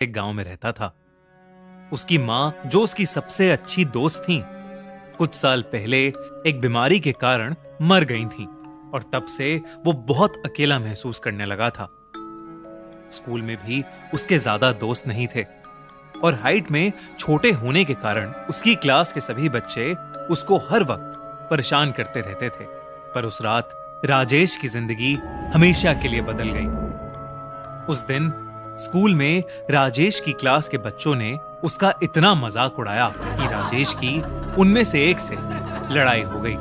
एक गांव में रहता था। उसकी माँ, जो उसकी सबसे अच्छी दोस्त थी, कुछ साल पहले एक बीमारी के कारण मर गई थी और तब से वो बहुत अकेला महसूस करने लगा था। स्कूल में भी उसके ज्यादा दोस्त नहीं थे और हाइट में छोटे होने के कारण उसकी क्लास के सभी बच्चे उसको हर वक्त परेशान करते रहते थे। पर उस रात राजेश की जिंदगी हमेशा के लिए बदल गई। उस दिन स्कूल में राजेश की क्लास के बच्चों ने उसका इतना मजाक उड़ाया कि राजेश की उनमें से एक से लड़ाई हो गई,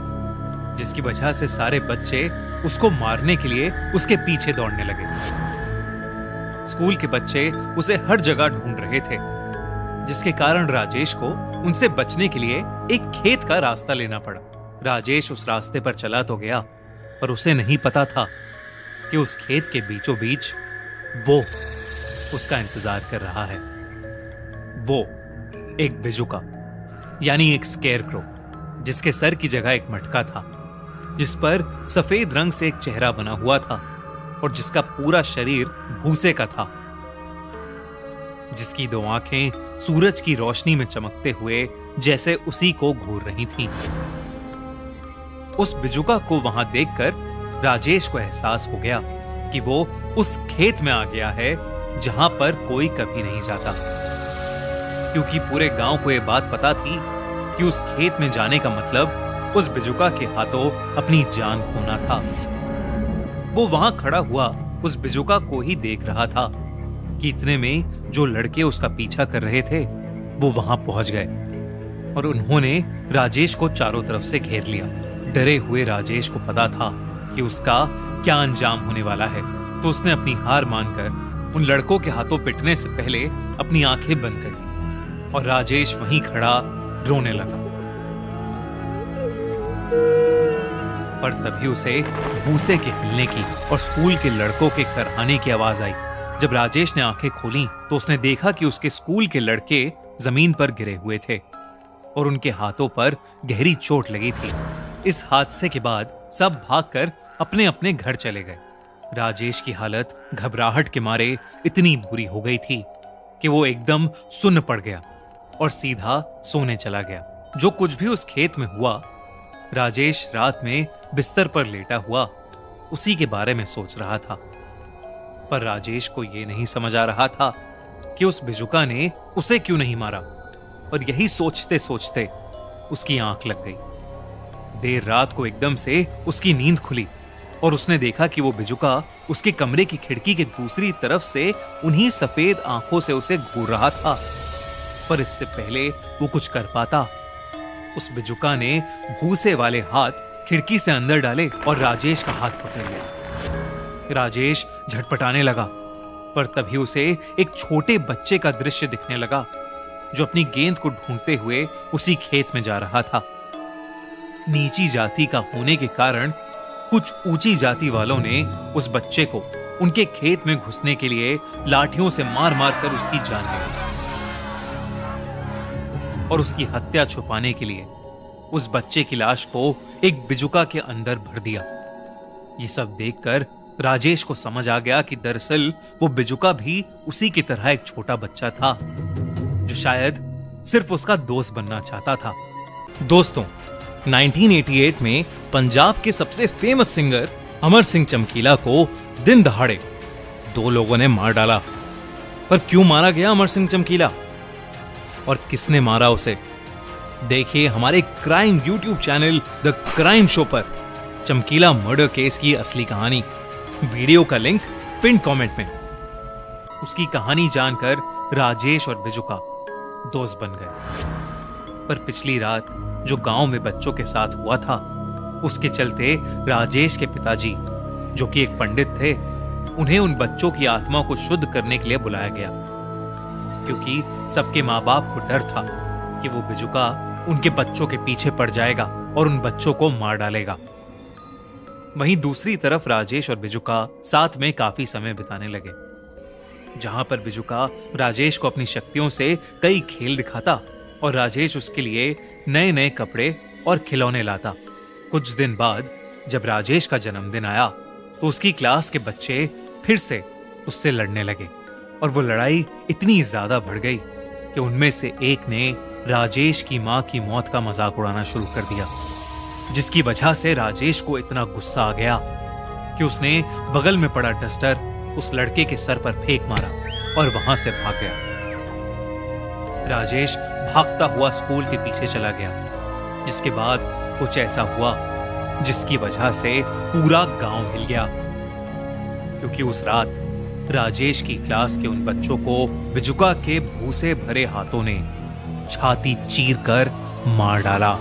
जिसकी वजह से सारे बच्चे उसको मारने के लिए उसके पीछे दौड़ने लगे। स्कूल के बच्चे उसे हर जगह ढूंढ रहे थे, जिसके कारण राजेश को उनसे बचने के लिए एक खेत का रास्ता लेना पड़ा। राजेश उस रास्ते पर चला तो गया, पर उसे नहीं पता था कि उस खेत के बीचों बीच वो उसका इंतजार कर रहा है। वो एक बिजुका, यानी एक स्केयरक्रो, जिसके सर की जगह एक मटका था, जिस पर सफेद रंग से एक चेहरा बना हुआ था और जिसका पूरा शरीर भूसे का था, जिसकी दो आंखें सूरज की रोशनी में चमकते हुए जैसे उसी को घूर रही थीं। उस बिजुका को वहां देखकर राजेश को एहसास हो गया कि वो उस खेत में आ गया है जहां पर कोई कभी नहीं जाता, क्योंकि पूरे गांव को यह बात पता थी कि उस खेत में जाने का मतलब उस बिजुका के हाथों अपनी जान खोना था। वो वहां खड़ा हुआ उस बिजुका को ही देख रहा था कि इतने में जो लड़के उसका पीछा कर रहे थे वो वहां पहुंच गए और उन्होंने राजेश को चारों तरफ से घेर लिया। डरे हुए राजेश को पता था कि उसका क्या अंजाम होने वाला है, तो उसने अपनी हार मानकर उन लड़कों के हाथों पिटने से पहले अपनी आंखें बंद करी और राजेश वहीं खड़ा रोने लगा। पर तभी उसे भूसे के हिलने की और स्कूल के लड़कों के घर आने की आवाज आई। जब राजेश ने आंखें खोली तो उसने देखा कि उसके स्कूल के लड़के जमीन पर गिरे हुए थे और उनके हाथों पर गहरी चोट लगी थी। इस हादसे के बाद सब भागकर अपने अपने घर चले गए। राजेश की हालत घबराहट के मारे इतनी बुरी हो गई थी कि वो एकदम सुन्न पड़ गया और सीधा सोने चला गया। जो कुछ भी उस खेत में हुआ, राजेश रात में बिस्तर पर लेटा हुआ उसी के बारे में सोच रहा था। पर राजेश को यह नहीं समझ आ रहा था कि उस बिजुका ने उसे क्यों नहीं मारा, और यही सोचते सोचते उसकी आंख लग गई। देर रात को एकदम से उसकी नींद खुली और उसने देखा कि वो बिजुका उसके कमरे की खिड़की के दूसरी तरफ से उन्हीं सफेद आंखों से उसे घूर रहा था। पर इससे पहले वो कुछ कर पाता, उस बिजुका ने भूसे वाले हाथ खिड़की से अंदर डाले और राजेश का हाथ पकड़ लिया। राजेश झटपटाने लगा, पर तभी उसे एक छोटे बच्चे का दृश्य दिखने लगा जो अपनी गेंद को ढूंढते हुए उसी खेत में जा रहा था। नीची जाति का होने के कारण कुछ ऊंची जाति वालों ने उस बच्चे को उनके खेत में घुसने के लिए लाठियों से मार मार कर उसकी जान ले ली और उसकी हत्या छुपाने के लिए उस बच्चे की लाश को एक बिजुका के अंदर भर दिया। ये सब देखकर राजेश को समझ आ गया कि दरअसल वो बिजुका भी उसी की तरह एक छोटा बच्चा था जो शायद सिर्फ उसका दोस्त बनना चाहता था। दोस्तों, 1988 में पंजाब के सबसे फेमस सिंगर अमर सिंह चमकीला को दिन दहाड़े दो लोगों ने मार डाला। पर क्यों मारा गया अमर सिंह चमकीला और किसने मारा उसे? देखिए हमारे crime YouTube channel the crime show पर चमकीला मर्डर केस की असली कहानी। वीडियो का लिंक पिन कमेंट में। उसकी कहानी जानकर राजेश और बिजुका दोस्त बन गए। पर पिछली रात जो गांव में बच्चों के साथ हुआ था, उसके चलते राजेश के पिताजी, जो कि एक पंडित थे, उन्हें उन बच्चों की आत्मा को शुद्ध करने के लिए बुलाया गया, क्योंकि सबके माँ बाप को डर था कि वो बिजुका उनके बच्चों के पीछे पड़ जाएगा और उन बच्चों को मार डालेगा। वहीं दूसरी तरफ राजेश और बिजुका साथ में काफी समय बिताने लगे, जहां पर बिजुका राजेश को अपनी शक्तियों से कई खेल दिखाता और राजेश उसके लिए नए नए कपड़े और खिलौने लाता। कुछ दिन बाद जब राजेश का जन्मदिन आया तो उसकी क्लास के बच्चे फिर से उससे लड़ने लगे और वो लड़ाई इतनी ज्यादा बढ़ गई कि उनमें से एक ने राजेश की मां की मौत का मजाक उड़ाना शुरू कर दिया, जिसकी वजह से राजेश को इतना गुस्सा आ गया कि उसने बगल में पड़ा डस्टर उस लड़के के सर पर फेंक मारा और वहां से भाग गया। राजेश भागता हुआ स्कूल के पीछे चला गया, जिसके बाद कुछ ऐसा हुआ जिसकी वजह से पूरा गांव हिल गया, क्योंकि उस रात राजेश की क्लास के उन बच्चों को बिजुका के भूसे भरे हाथों ने छाती चीर कर मार डाला।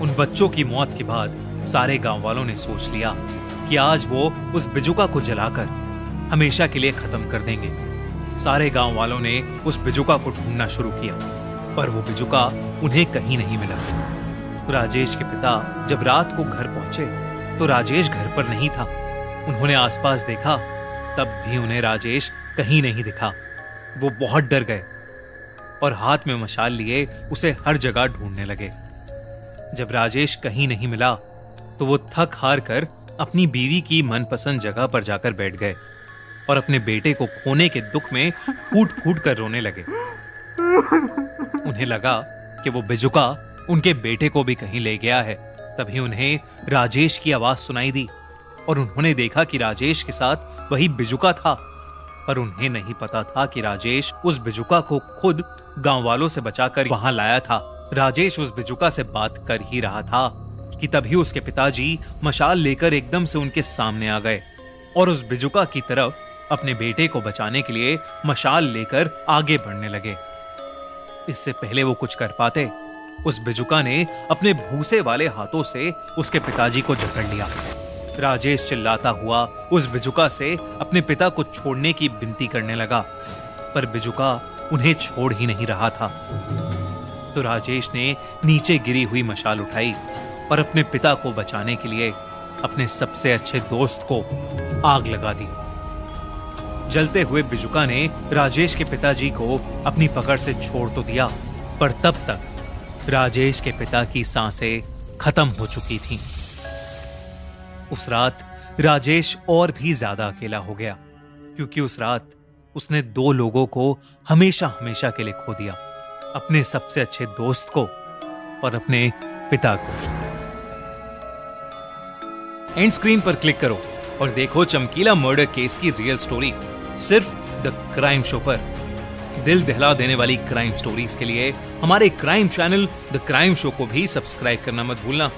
उन बच्चों की मौत के बाद सारे गांव वालों ने सोच लिया कि आज वो उस बिजुका को जलाकर हमेशा के लिए खत्म कर देंगे। सारे गांव वालों ने उस बिजुका को ढूंढना शुरू किया, पर वो बिजुका उन्हें कहीं नहीं मिला। राजेश के पिता जब रात को घर पहुंचे तो राजेश घर पर नहीं था। उन्होंने आसपास देखा, तब भी उन्हें राजेश कहीं नहीं दिखा। वो बहुत डर गए और हाथ में मशाल लिए उसे हर जगह ढूंढने लगे। जब राजेश कहीं नहीं मिला तो वो थक हार कर अपनी बीवी की मनपसंद जगह पर जाकर बैठ गए और अपने बेटे को खोने के दुख में फूट फूट कर रोने लगे। उन्हें लगा कि वो बिजुका उनके बेटे को भी कहीं ले गया है। तभी उन्हें राजेश की आवाज सुनाई दी और उन्होंने देखा कि राजेश के साथ वही बिजुका था, पर उन्हें नहीं पता था कि राजेश उस बिजुका को खुद गांव वालों से बचाकर वहां लाया था। राजेश उस बिजुका से बात कर ही रहा था कि तभी उसके पिताजी मशाल लेकर एकदम से उनके सामने आ गए और उस बिजुका की तरफ अपने बेटे को बचाने के लिए मशाल लेकर आगे बढ़ने लगे। इससे पहले वो कुछ कर पाते, उस बिजुका ने अपने भूसे वाले हाथों से उसके पिताजी को जकड़ लिया। राजेश चिल्लाता हुआ उस बिजुका से अपने पिता को छोड़ने की विनती करने लगा, पर बिजुका उन्हें छोड़ ही नहीं रहा था। तो राजेश ने नीचे गिरी हुई मशाल उठाई और अपने पिता को बचाने के लिए अपने सबसे अच्छे दोस्त को आग लगा दी। जलते हुए बिजुका ने राजेश के पिताजी को अपनी पकड़ से छोड़ तो दिया, पर तब तक राजेश के पिता की सांसें खत्म हो चुकी थीं। उस रात राजेश और भी ज्यादा अकेला हो गया, क्योंकि उस रात उसने 2 लोगों को हमेशा हमेशा के लिए खो दिया, अपने सबसे अच्छे दोस्त को और अपने पिता को। एंड स्क्रीन पर क्लिक करो और देखो चमकीला मर्डर केस की रियल स्टोरी सिर्फ द क्राइम शो पर। दिल दहला देने वाली क्राइम स्टोरीज के लिए हमारे crime channel the crime show को भी सब्सक्राइब करना मत भूलना।